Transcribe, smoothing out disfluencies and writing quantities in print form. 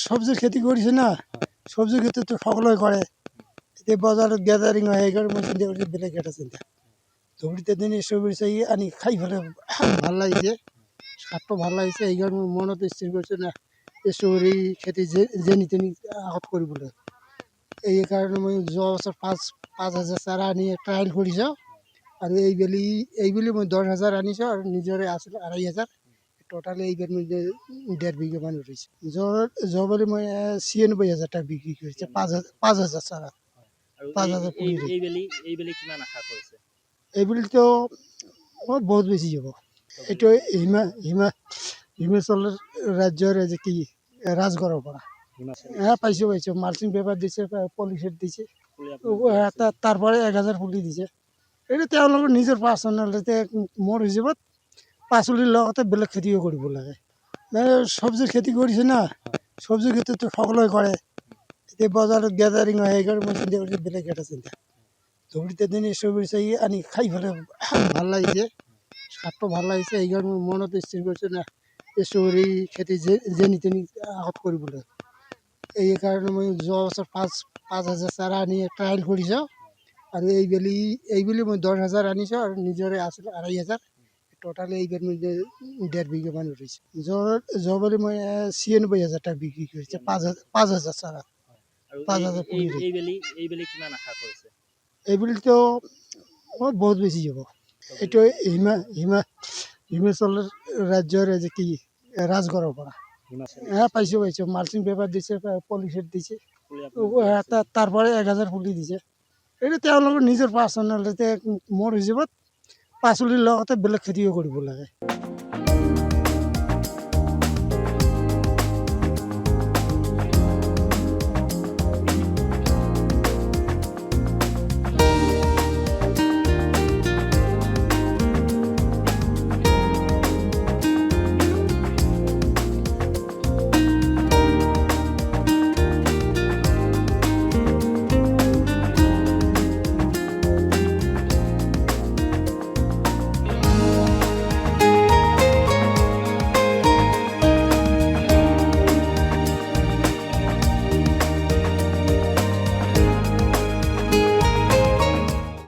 সবজিৰ খেতি কৰিছে না, সবজিৰ খেতিটো সকলোৱে কৰে। এতিয়া বজাৰত গেদাৰিং হয়, সেইকাৰণে মই চিন্তা কৰিছোঁ বেলেগ এটা চিন্তা। ধুবুৰীতে দিন ষ্ট্ৰবেৰী চাই আনি খাই পেলাই ভাল লাগিছে, স্বাদটো ভাল লাগিছে। সেইকাৰণে মই মনত স্থিৰ কৰিছোঁ না ষ্ট্ৰবেৰী খেতি যেনি তেনি আগত কৰিবলৈ। এইকাৰণে মই যোৱা বছৰ 5,000 চাৰা আনি ট্ৰায়েল কৰিছোঁ। আৰু এইবেলি মই 10,000 আনিছোঁ আৰু নিজৰে আছিল 2,500। টোটালি এইবাৰ মই 1.5 বিঘা মান ৰুইছোঁ। যোৱাবাৰ মই 96,000 টাকা বিক্ৰী কৰিছোঁ 5,000 চাৰা। 5,000 পুলি এইবেলিতো বহুত বেছি যাব। এইটো হিমাচল ৰাজ্যৰ যে কি ৰাজগড়ৰ পৰা পাইছোঁ মালচিং পেপাৰ দিছে, পলিচেট দিছে, তাৰ পৰা 1,000 পুলি দিছে। এইটো তেওঁলোকৰ নিজৰ পাৰ্চনেল। মোৰ হিচাপত পাচলিৰ লগতে বেলেগ খেতিও কৰিব লাগে। মানে চব্জিৰ খেতি কৰিছে না, চব্জিৰ খেতিটো সকলোৱে কৰে। এতিয়া বজাৰত গেদাৰিং হয়, সেইকাৰণে মই চিন্তা কৰিছোঁ বেলেগ এটা চিন্তা। ধুবুৰীতে দিন ষ্ট্ৰবেৰী চাই আনি খাই পেলাই ভাল লাগিছে, স্বাদটো ভাল লাগিছে। সেইকাৰণে মই মনত স্থিৰ কৰিছোঁ না ষ্ট্ৰবেৰী খেতি যেনি তেনি আগত কৰিবলৈ। এইকাৰণে মই যোৱা বছৰ 5,000 চাৰা আনি ট্ৰায়েল কৰিছোঁ। আৰু এইবেলি মই 10,000 আনিছোঁ আৰু নিজৰে আছিল 2,500। টোটালি এইবাৰ মই 1.5 বিঘা মান ৰুইছোঁ। যোৱাবাৰ মই 96,000 টাকা বিক্ৰী কৰিছোঁ 5,000 চাৰা। 5,000 পুলি এইবেলিতো বহুত বেছি যাব। এইটো হিমাচল ৰাজ্যৰ যে কি ৰাজগড়ৰ পৰা পাইছোঁ মালচিং পেপাৰ দিছে, পলিচেট দিছে, তাৰ পৰা 1,000 পুলি দিছে। এইটো তেওঁলোকৰ নিজৰ পাৰ্চনেল। মোৰ হিচাপত পাচলিৰ লগতে বেলেগ খেতিও কৰিব লাগে।